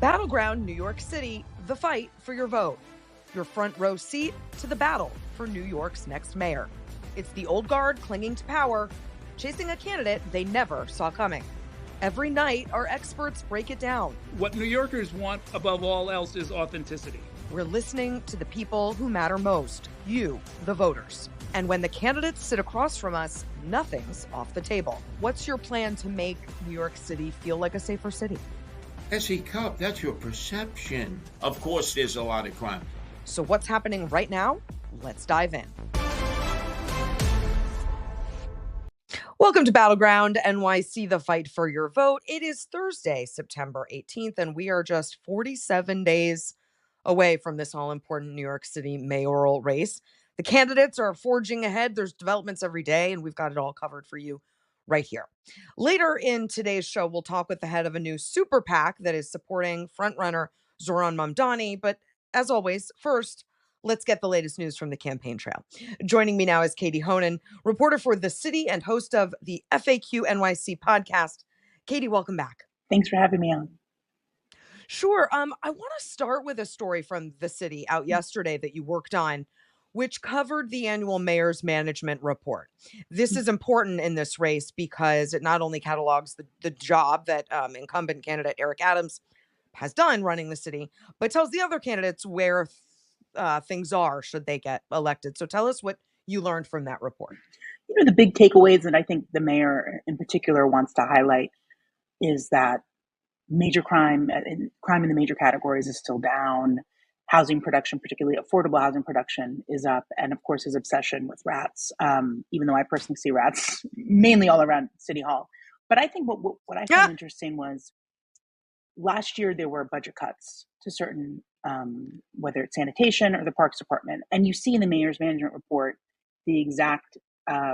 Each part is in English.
Battleground, New York City, the fight for your vote. Your front row seat to the battle for New York's next mayor. It's the old guard clinging to power, chasing a candidate they never saw coming. Every night, our experts break it down. What New Yorkers want above all else is authenticity. We're listening to the people who matter most, you, the voters. And when the candidates sit across from us, nothing's off the table. What's your plan to make New York City feel like a safer city? S.E. Cup, that's your perception. Of course, there's a lot of crime. So what's happening right now? Let's dive in. Welcome to Battleground, NYC, the fight for your vote. It is Thursday, September 18th, and we are just 47 days away from this all-important New York City mayoral race. The candidates are forging ahead. There's developments every day, and we've got it all covered for you right here. Later in today's show, we'll talk with the head of a new Super PAC that is supporting frontrunner Zohran Mamdani. But as always, first, let's get the latest news from the campaign trail. Joining me now is Katie Honan, reporter for The City and host of the FAQ NYC podcast. Katie, welcome back. Thanks for having me on. Sure. I want to start with a story from The City out yesterday that you worked on, which covered the annual mayor's management report. This is important in this race because it not only catalogs the job that incumbent candidate Eric Adams has done running the city, but tells the other candidates where things are should they get elected. So tell us what you learned from that report. You know, the big takeaways that I think the mayor in particular wants to highlight is that major crime in the major categories is still down. Housing production, particularly affordable housing production, is up. And of course, his obsession with rats, even though I personally see rats mainly all around City Hall. But I think what I found interesting was last year there were budget cuts to certain, whether it's sanitation or the Parks Department. And you see in the mayor's management report the exact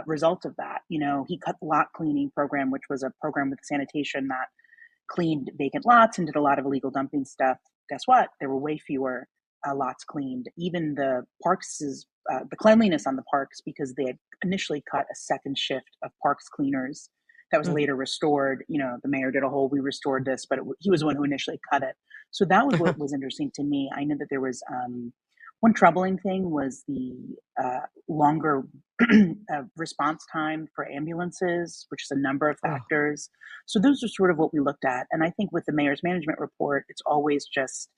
result of that. You know, he cut the lot cleaning program, which was a program with sanitation that cleaned vacant lots and did a lot of illegal dumping stuff. Guess what? There were way fewer lots cleaned. Even the parks, the cleanliness on the parks, because they had initially cut a second shift of parks cleaners that was later restored. You know, the mayor did a whole, we restored this, but he was the one who initially cut it. So that was what was interesting to me. I know that there was one troubling thing was the longer response time for ambulances, which is a number of factors. So those are sort of what we looked at. And I think with the mayor's management report, it's always just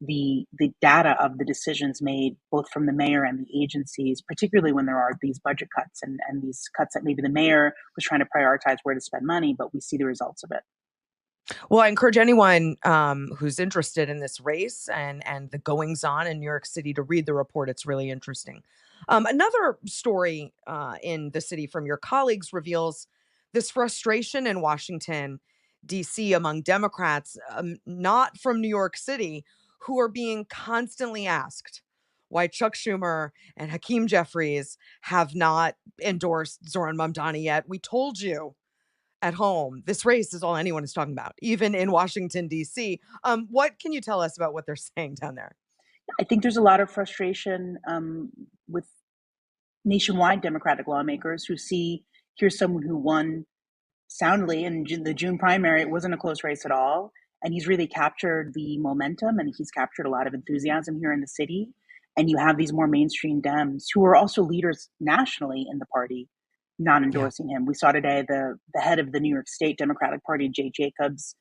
the data of the decisions made both from the mayor and the agencies, particularly when there are these budget cuts and these cuts that maybe the mayor was trying to prioritize where to spend money, but we see the results of it. Well, I encourage anyone who's interested in this race and the goings on in New York City to read the report. It's really interesting. Another story in The City from your colleagues reveals this frustration in Washington, D.C. among Democrats, not from New York City, who are being constantly asked why Chuck Schumer and Hakeem Jeffries have not endorsed Zohran Mamdani yet. We told you at home, this race is all anyone is talking about, even in Washington, D.C. What can you tell us about what they're saying down there? I think there's a lot of frustration with nationwide Democratic lawmakers who see here's someone who won soundly in the June primary. It wasn't a close race at all. And he's really captured the momentum and he's captured a lot of enthusiasm here in the city. And you have these more mainstream Dems who are also leaders nationally in the party not endorsing him. We saw today the head of the New York State Democratic Party, Jay Jacobs,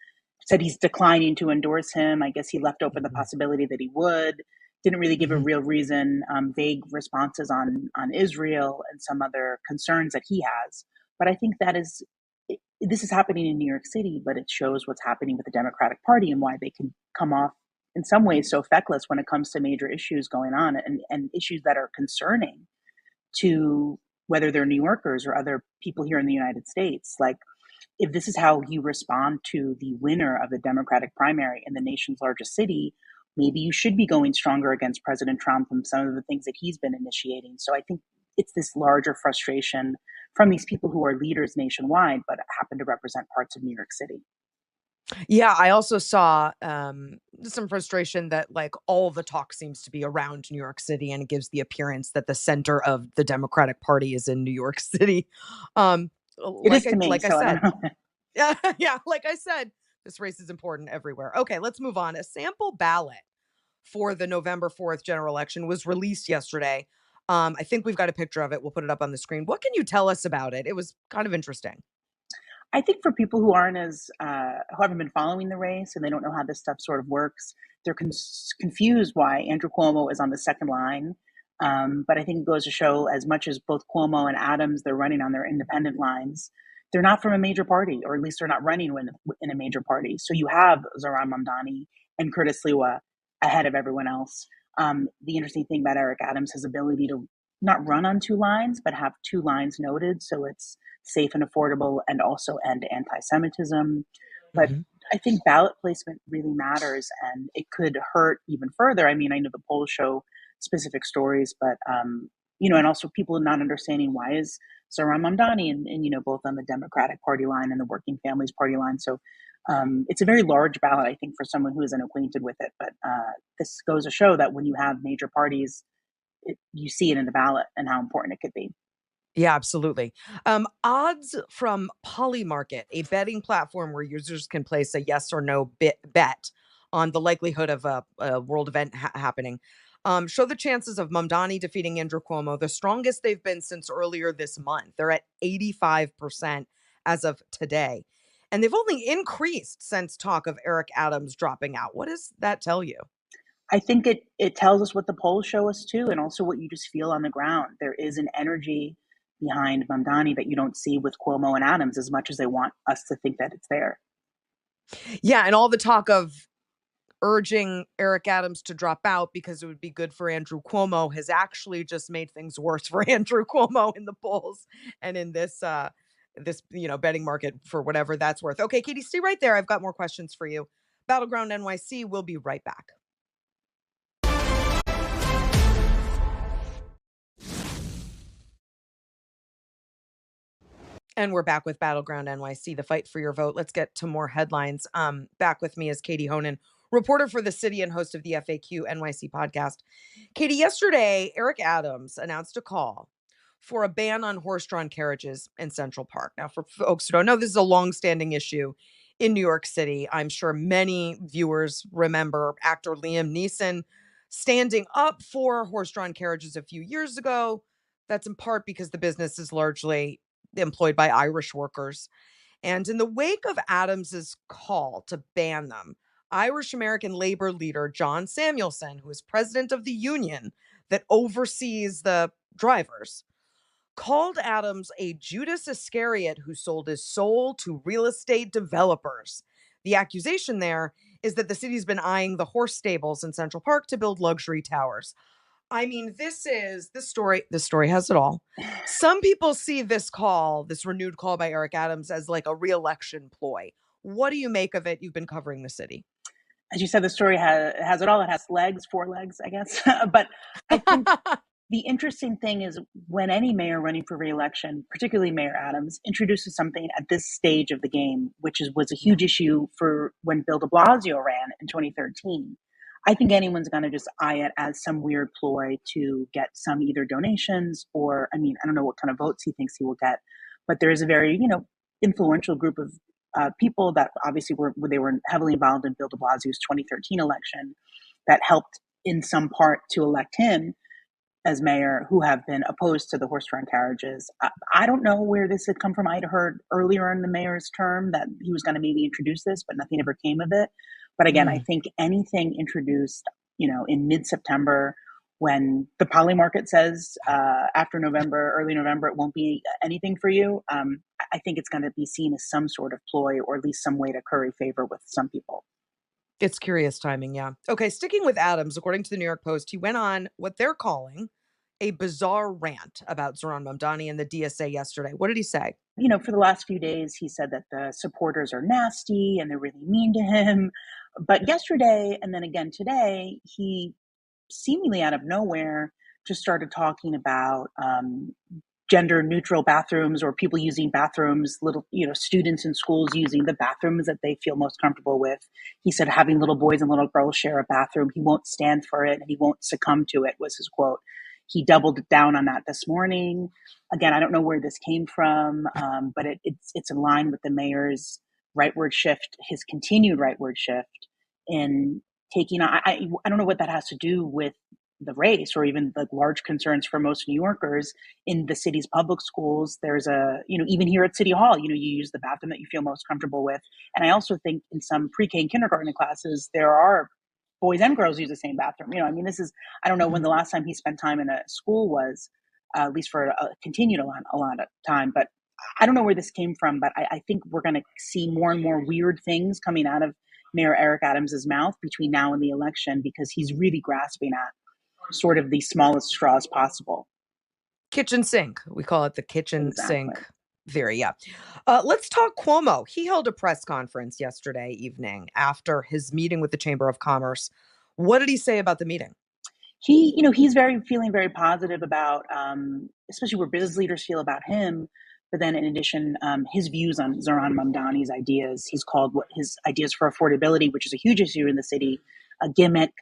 said he's declining to endorse him. I guess he left open the possibility that he would. Didn't really give a real reason, vague responses on Israel and some other concerns that he has. But I think this is happening in New York City, but it shows what's happening with the Democratic Party and why they can come off in some ways so feckless when it comes to major issues going on and issues that are concerning to whether they're New Yorkers or other people here in the United States. Like, if this is how you respond to the winner of the Democratic primary in the nation's largest city, maybe you should be going stronger against President Trump and some of the things that he's been initiating. So I think it's this larger frustration from these people who are leaders nationwide, but happen to represent parts of New York City. Yeah, I also saw some frustration that like all the talk seems to be around New York City, and it gives the appearance that the center of the Democratic Party is in New York City. It is to me, like I said, yeah, like I said, This race is important everywhere. Okay, let's move on. A sample ballot for the November 4th general election was released yesterday. I think we've got a picture of it. We'll put it up on the screen. What can you tell us about it? It was kind of interesting. I think for people who aren't who haven't been following the race and they don't know how this stuff sort of works, they're confused why Andrew Cuomo is on the second line. But I think it goes to show, as much as both Cuomo and Adams, they're running on their independent lines, they're not from a major party, or at least they're not running in a major party. So you have Zohran Mamdani and Curtis Lewa ahead of everyone else. The interesting thing about Eric Adams, his ability to not run on two lines, but have two lines noted. So it's safe and affordable and also end anti-Semitism. But Mhm. I think ballot placement really matters, and it could hurt even further. I mean, I know the polls show specific stories, but and also people not understanding why is Zohran Mamdani and both on the Democratic Party line and the Working Families Party line. So it's a very large ballot, I think, for someone who isn't acquainted with it. But this goes to show that when you have major parties, you see it in the ballot and how important it could be. Yeah, absolutely. Odds from Polymarket, a betting platform where users can place a yes or no bet on the likelihood of a world event happening, show the chances of Mamdani defeating Andrew Cuomo the strongest they've been since earlier this month. They're at 85% as of today. And they've only increased since talk of Eric Adams dropping out. What does that tell you? I think it tells us what the polls show us too, and also what you just feel on the ground. There is an energy behind Mamdani that you don't see with Cuomo and Adams, as much as they want us to think that it's there. Yeah, and all the talk of urging Eric Adams to drop out because it would be good for Andrew Cuomo has actually just made things worse for Andrew Cuomo in the polls and in this betting market, for whatever that's worth. Okay, Katie, stay right there. I've got more questions for you. Battleground NYC, we'll be right back. And we're back with Battleground NYC, the fight for your vote. Let's get to more headlines. Back with me is Katie Honan, reporter for the city and host of the FAQ NYC podcast. Katie, yesterday, Eric Adams announced a call for a ban on horse-drawn carriages in Central Park. Now, for folks who don't know, this is a long-standing issue in New York City. I'm sure many viewers remember actor Liam Neeson standing up for horse-drawn carriages a few years ago. That's in part because the business is largely employed by Irish workers. And in the wake of Adams's call to ban them, Irish American labor leader John Samuelson, who is president of the union that oversees the drivers, called Adams a Judas Iscariot who sold his soul to real estate developers. The accusation there is that the city's been eyeing the horse stables in Central Park to build luxury towers. I mean, this story has it all. Some people see this renewed call by Eric Adams as like a re-election ploy. What do you make of it? You've been covering the city. As you said, the story has it all. It has legs, four legs, I guess. But I think the interesting thing is when any mayor running for reelection, particularly Mayor Adams, introduces something at this stage of the game, was a huge issue for when Bill de Blasio ran in 2013. I think anyone's going to just eye it as some weird ploy to get some either donations or, I mean, I don't know what kind of votes he thinks he will get, but there is a very, influential group of people that obviously were heavily involved in Bill de Blasio's 2013 election that helped in some part to elect him as mayor, who have been opposed to the horse-drawn carriages. I don't know where this had come from. I'd heard earlier in the mayor's term that he was going to maybe introduce this, but nothing ever came of it. But again, I think anything introduced, in mid-September, when the poly market says after November, early November, it won't be anything for you, I think it's going to be seen as some sort of ploy or at least some way to curry favor with some people. It's curious timing, yeah. Okay, sticking with Adams, according to the New York Post, he went on what they're calling a bizarre rant about Zohran Mamdani and the DSA yesterday. What did he say? For the last few days, he said that the supporters are nasty and they're really mean to him. But yesterday, and then again today, he seemingly out of nowhere just started talking about gender neutral bathrooms or people using bathrooms, students in schools using the bathrooms that they feel most comfortable with. He said having little boys and little girls share a bathroom, he won't stand for it and he won't succumb to it, was his quote. He doubled down on that this morning. Again, I don't know where this came from, but it's in line with the mayor's rightward shift, his continued rightward shift in taking on, I don't know what that has to do with the race or even the large concerns for most New Yorkers in the city's public schools. There's even here at City Hall, you use the bathroom that you feel most comfortable with. And I also think in some pre-K and kindergarten classes, there are boys and girls use the same bathroom. I don't know when the last time he spent time in a school was, at least for continued a lot of time, but I don't know where this came from, but I think we're going to see more and more weird things coming out of Mayor Eric Adams's mouth between now and the election, because he's really grasping at sort of the smallest straws possible. Kitchen sink. We call it the kitchen Exactly. sink theory. Yeah. Let's talk Cuomo. He held a press conference yesterday evening after his meeting with the Chamber of Commerce. What did he say about the meeting? He's feeling very positive about, especially where business leaders feel about him. But then in addition, his views on Zohran Mamdani's ideas, he's called his ideas for affordability, which is a huge issue in the city, a gimmick.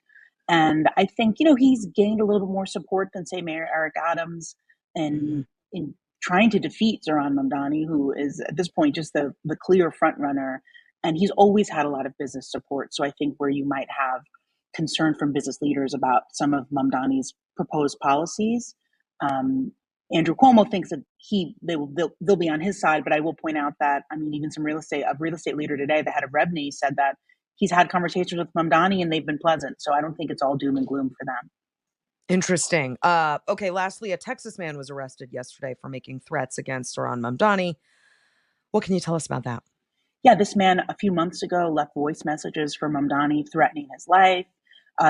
And I think, he's gained a little bit more support than, say, Mayor Eric Adams in trying to defeat Zohran Mamdani, who is at this point just the clear front runner. And he's always had a lot of business support. So I think where you might have concern from business leaders about some of Mamdani's proposed policies, Andrew Cuomo thinks that they'll be on his side. But I will point out that, even a real estate leader today, the head of Rebney, said that he's had conversations with Mamdani and they've been pleasant. So I don't think it's all doom and gloom for them. Interesting. Okay, lastly, a Texas man was arrested yesterday for making threats against Zohran Mamdani. What can you tell us about that? Yeah, this man a few months ago left voice messages for Mamdani threatening his life.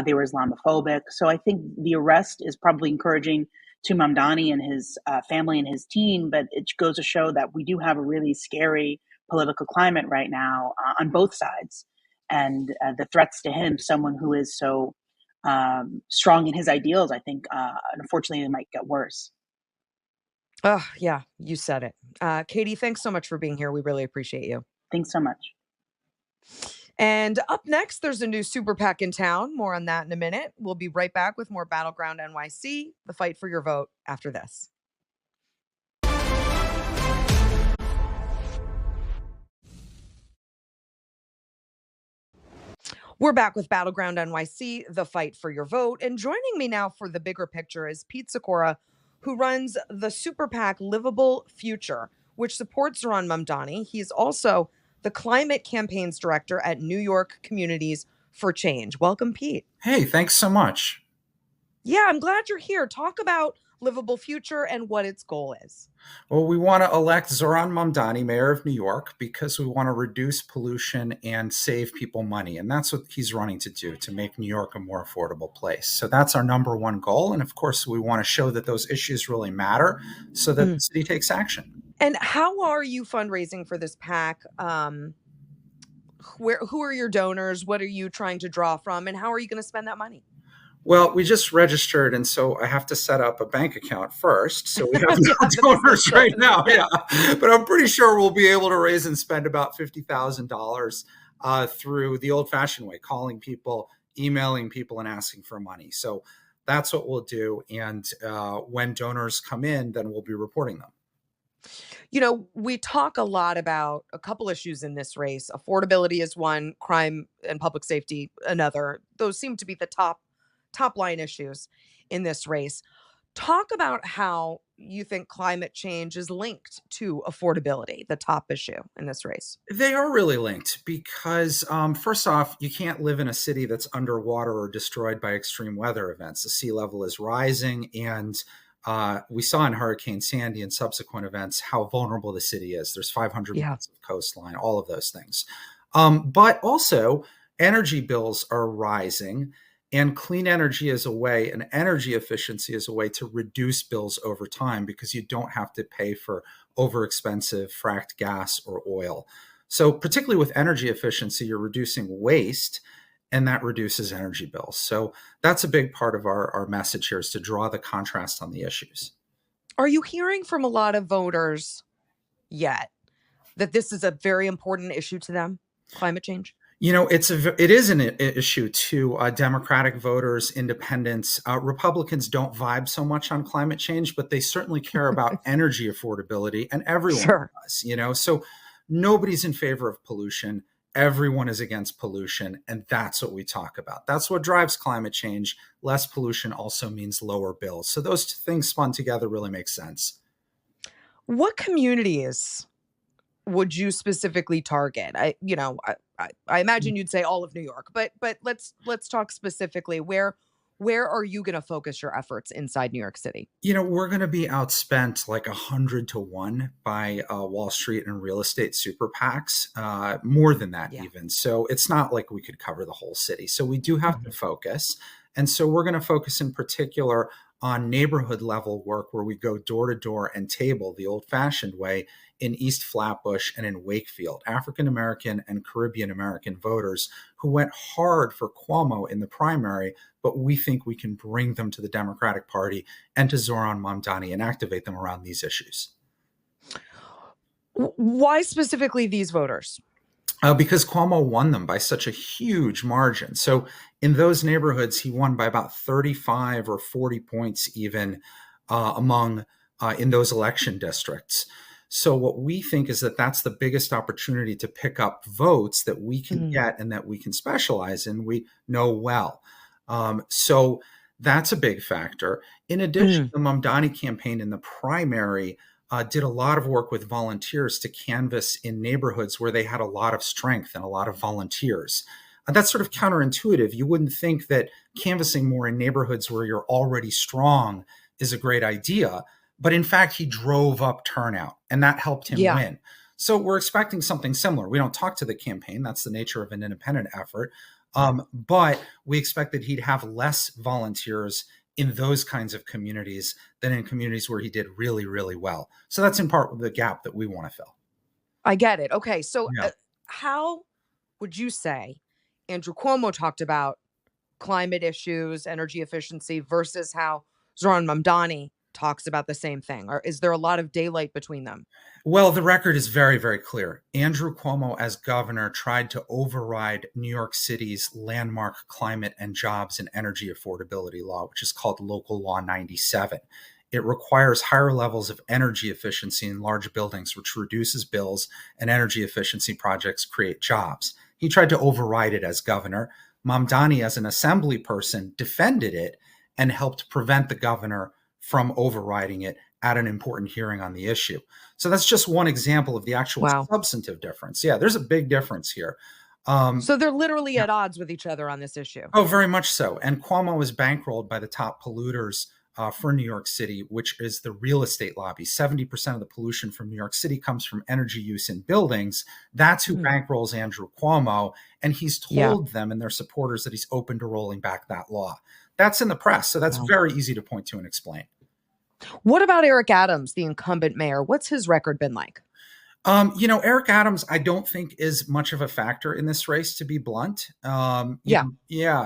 They were Islamophobic. So I think the arrest is probably encouraging to Mamdani and his family and his team, but it goes to show that we do have a really scary political climate right now on both sides. And the threats to him, someone who is so strong in his ideals, I think, unfortunately, it might get worse. Oh, yeah, you said it. Katie, thanks so much for being here. We really appreciate you. Thanks so much. And up next, there's a new Super PAC in town. More on that in a minute. We'll be right back with more Battleground NYC, the fight for your vote, after this. We're back with Battleground NYC, the fight for your vote. And joining me now for the bigger picture is Pete Sikora, who runs the Super PAC Livable Future, which supports Zohran Mamdani. He's also the climate campaigns director at New York Communities for Change. Welcome, Pete. Hey, thanks so much. Yeah, I'm glad you're here. Talk about Livable Future and what its goal is. Well, we want to elect Zohran Mamdani, mayor of New York, because we want to reduce pollution and save people money. And that's what he's running to do, to make New York a more affordable place. So that's our number one goal. And of course, we want to show that those issues really matter so that the city takes action. And how are you fundraising for this PAC? Who are your donors? What are you trying to draw from? And how are you going to spend that money? Well, we just registered, and so I have to set up a bank account first. So we have no donors right now. Yeah, but I'm pretty sure we'll be able to raise and spend about $50,000 through the old-fashioned way, calling people, emailing people, and asking for money. So that's what we'll do. And when donors come in, then we'll be reporting them. We talk a lot about a couple issues in this race. Affordability is one, crime and public safety another. Those seem to be the top line issues in this race. Talk about how you think climate change is linked to affordability, the top issue in this race. They are really linked because, first off, you can't live in a city that's underwater or destroyed by extreme weather events. The sea level is rising, and we saw in Hurricane Sandy and subsequent events how vulnerable the city is. There's 500 miles of coastline, all of those things. But also, energy bills are rising. And clean energy is a way, and energy efficiency is a way to reduce bills over time because you don't have to pay for overexpensive fracked gas or oil. So particularly with energy efficiency, you're reducing waste, and that reduces energy bills. So that's a big part of our message here, is to draw the contrast on the issues. Are you hearing from a lot of voters yet that this is a very important issue to them, climate change? It is an issue to Democratic voters, independents. Republicans don't vibe so much on climate change, but they certainly care about energy affordability, and everyone does. So Nobody's in favor of pollution. Everyone is against pollution. And that's what we talk about. That's what drives climate change. Less pollution also means lower bills. So those two things spun together really make sense. What communities would you specifically target? I imagine you'd say all of New York, but let's talk specifically. Where are you going to focus your efforts inside New York City? We're going to be outspent like 100-1 by Wall Street and real estate super PACs, more than that even. So it's not like we could cover the whole city. So we do have to focus. And so we're going to focus in particular on neighborhood level work where we go door to door and table the old fashioned way in East Flatbush and in Wakefield, African American and Caribbean American voters who went hard for Cuomo in the primary, but we think we can bring them to the Democratic Party and to Zohran Mamdani and activate them around these issues. Why specifically these voters? Because Cuomo won them by such a huge margin. So in those neighborhoods, he won by about 35 or 40 points even in those election districts. So what we think is that that's the biggest opportunity to pick up votes that we can get and that we can specialize in, we know well. So that's a big factor. In addition, the Mamdani campaign in the primary did a lot of work with volunteers to canvass in neighborhoods where they had a lot of strength and a lot of volunteers. That's sort of counterintuitive. You wouldn't think that canvassing more in neighborhoods where you're already strong is a great idea. But in fact, he drove up turnout and that helped him win. So we're expecting something similar. We don't talk to the campaign. That's the nature of an independent effort. But we expect that he'd have less volunteers in those kinds of communities than in communities where he did really, really well. So that's in part the gap that we want to fill. I get it. Okay. So how would you say Andrew Cuomo talked about climate issues, energy efficiency versus how Zohran Mamdani talks about the same thing? Or is there a lot of daylight between them? Well, the record is very, very clear. Andrew Cuomo, as governor, tried to override New York City's landmark climate and jobs and energy affordability law, which is called Local Law 97. It requires higher levels of energy efficiency in large buildings, which reduces bills, and energy efficiency projects create jobs. He tried to override it as governor. Mamdani, as an assembly person, defended it and helped prevent the governor from overriding it at an important hearing on the issue. So that's just one example of the actual substantive difference. Yeah, there's a big difference here. So they're literally at odds with each other on this issue. Oh, very much so. And Cuomo is bankrolled by the top polluters for New York City, which is the real estate lobby. 70% of the pollution from New York City comes from energy use in buildings. That's who bankrolls Andrew Cuomo. And he's told them and their supporters that he's open to rolling back that law. That's in the press. So that's very easy to point to and explain. What about Eric Adams, the incumbent mayor? What's his record been like? Eric Adams, I don't think is much of a factor in this race, to be blunt.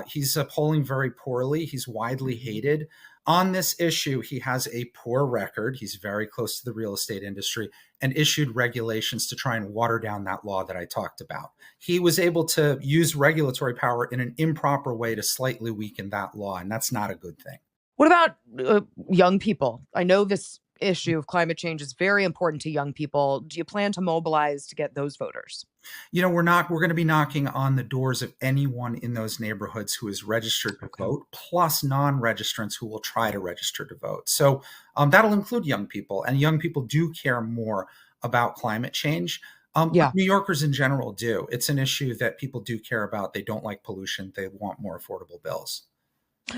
He's polling very poorly. He's widely hated. On this issue, he has a poor record. He's very close to the real estate industry and issued regulations to try and water down that law that I talked about. He was able to use regulatory power in an improper way to slightly weaken that law, and that's not a good thing. What about young people? I know this issue of climate change is very important to young people. Do you plan to mobilize to get those voters? We're going to be knocking on the doors of anyone in those neighborhoods who is registered to vote, plus non-registrants who will try to register to vote. So that'll include young people, and young people do care more about climate change. New Yorkers in general do. It's an issue that people do care about. They don't like pollution. They want more affordable bills.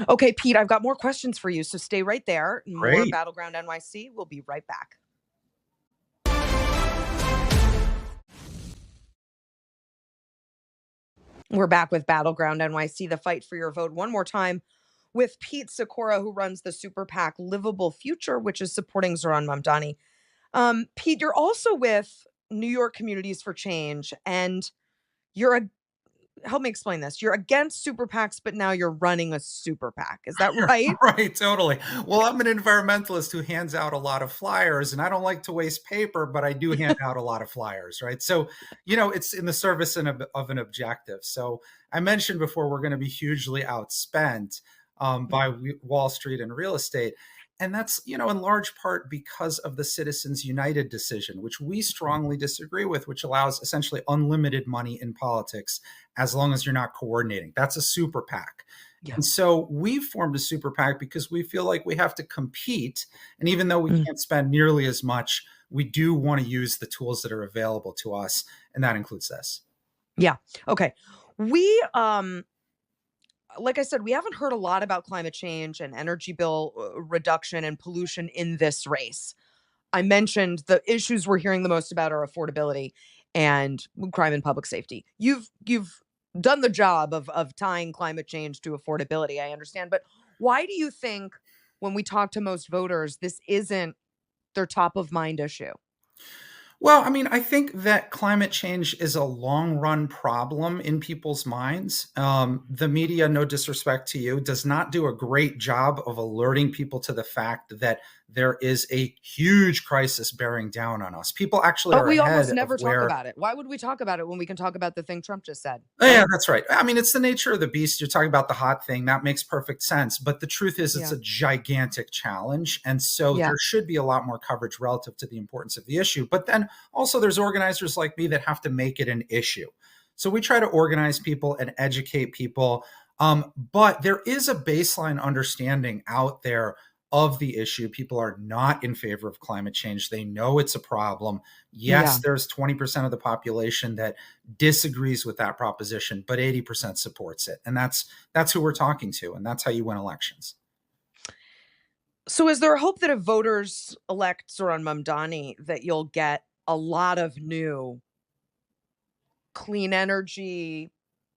Okay, Pete, I've got more questions for you, so stay right there. Great. More Battleground NYC. We'll be right back. We're back with Battleground NYC, the fight for your vote one more time with Pete Sikora, who runs the Super PAC Livable Future, which is supporting Zohran Mamdani. Pete, you're also with New York Communities for Change, and help me explain this. You're against super PACs, but now you're running a super PAC. Is that right? Right, totally. Well, I'm an environmentalist who hands out a lot of flyers, and I don't like to waste paper, but I do hand out a lot of flyers, right? So, it's in the service of an objective. So I mentioned before, we're going to be hugely outspent by Wall Street and real estate. And that's, in large part because of the Citizens United decision, which we strongly disagree with, which allows essentially unlimited money in politics as long as you're not coordinating. That's a super PAC. Yeah. And so we formed a super PAC because we feel like we have to compete. And even though we can't spend nearly as much, we do want to use the tools that are available to us. And that includes this. Yeah. Okay. We, like I said, we haven't heard a lot about climate change and energy bill reduction and pollution in this race. I mentioned the issues we're hearing the most about are affordability and crime and public safety. You've done the job of tying climate change to affordability, I understand, but why do you think when we talk to most voters, this isn't their top of mind issue? Well, I mean, I think that climate change is a long run problem in people's minds. The media, no disrespect to you, does not do a great job of alerting people to the fact that there is a huge crisis bearing down on us. People actually But are we ahead almost of never talk where. about it. Why would we talk about it when we can talk about the thing Trump just said? Oh, yeah, that's right. I mean, it's the nature of the beast. You're talking about the hot thing. That makes perfect sense. But the truth is, it's Yeah. a gigantic challenge. And so Yeah. there should be a lot more coverage relative to the importance of the issue. But then also, there's organizers like me that have to make it an issue. So we try to organize people and educate people. But there is a baseline understanding out there of the issue. People are not in favor of climate change. They know it's a problem. Yes, Yeah. there's 20% of the population that disagrees with that proposition, but 80% supports it. And that's who we're talking to. And that's how you win elections. So is there a hope that if voters elect Zohran Mamdani, that you'll get a lot of new clean energy,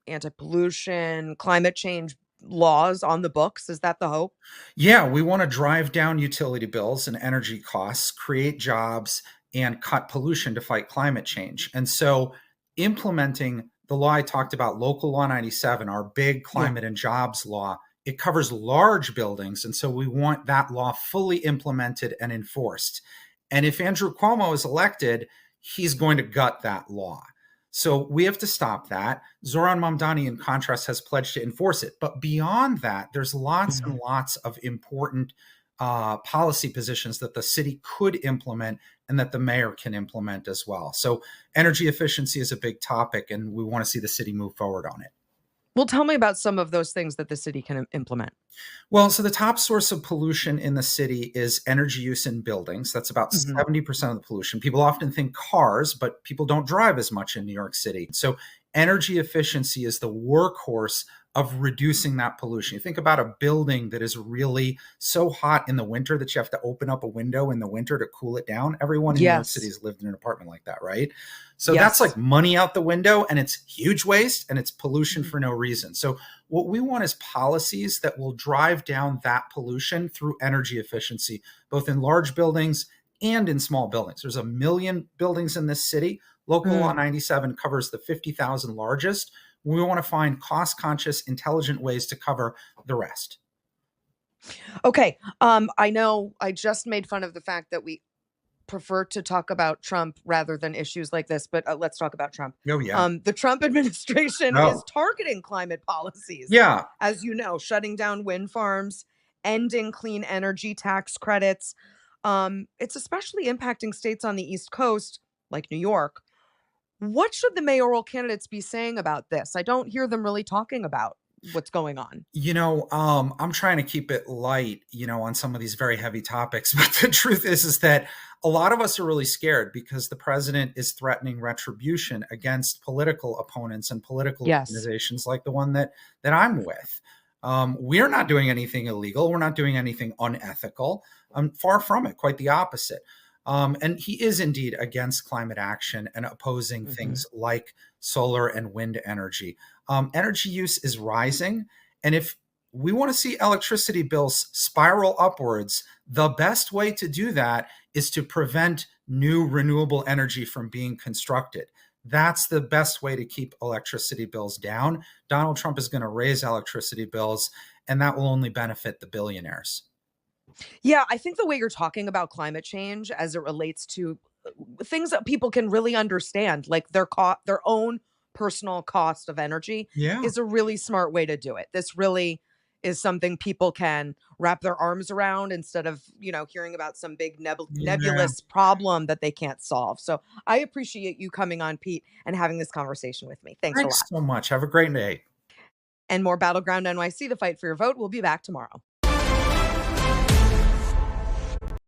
anti-pollution, climate change laws on the books? Is that the hope? Yeah, we want to drive down utility bills and energy costs, create jobs, and cut pollution to fight climate change. And so implementing the law I talked about, Local Law 97, our big climate and jobs law, it covers large buildings. And so we want that law fully implemented and enforced. And if Andrew Cuomo is elected, he's going to gut that law. So we have to stop that. Zohran Mamdani, in contrast, has pledged to enforce it. But beyond that, there's lots and lots of important policy positions that the city could implement and that the mayor can implement as well. So energy efficiency is a big topic, and we want to see the city move forward on it. Well, tell me about some of those things that the city can implement. Well, so the top source of pollution in the city is energy use in buildings. That's about 70% of the pollution. People often think cars, but people don't drive as much in New York City. So energy efficiency is the workhorse of reducing that pollution. You think about a building that is really so hot in the winter that you have to open up a window in the winter to cool it down. Everyone in New York City has lived in an apartment like that, right? So that's like money out the window, and it's huge waste, and it's pollution for no reason. So what we want is policies that will drive down that pollution through energy efficiency, both in large buildings and in small buildings. There's 1 million buildings in this city. Local Law 97 covers the 50,000 largest. We want to find cost-conscious, intelligent ways to cover the rest. Okay. I know I just made fun of the fact that we prefer to talk about Trump rather than issues like this, but let's talk about Trump. Oh, yeah. The Trump administration is targeting climate policies. Yeah. As you know, shutting down wind farms, ending clean energy tax credits. It's especially impacting states on the East Coast, like New York. What should the mayoral candidates be saying about this? I don't hear them really talking about what's going on. I'm trying to keep it light, on some of these very heavy topics. But the truth is that a lot of us are really scared because the president is threatening retribution against political opponents and political organizations like the one that I'm with. We're not doing anything illegal. We're not doing anything unethical. Far from it, quite the opposite. And he is indeed against climate action and opposing things like solar and wind energy. Energy use is rising. And if we want to see electricity bills spiral upwards, the best way to do that is to prevent new renewable energy from being constructed. That's the best way to keep electricity bills down. Donald Trump is going to raise electricity bills, and that will only benefit the billionaires. Yeah, I think the way you're talking about climate change as it relates to things that people can really understand, like their own personal cost of energy, is a really smart way to do it. This really is something people can wrap their arms around instead of, hearing about some big Yeah. nebulous problem that they can't solve. So I appreciate you coming on, Pete, and having this conversation with me. Thanks a Thanks lot. so much. Have a great day. And more Battleground NYC, the fight for your vote. We'll be back tomorrow.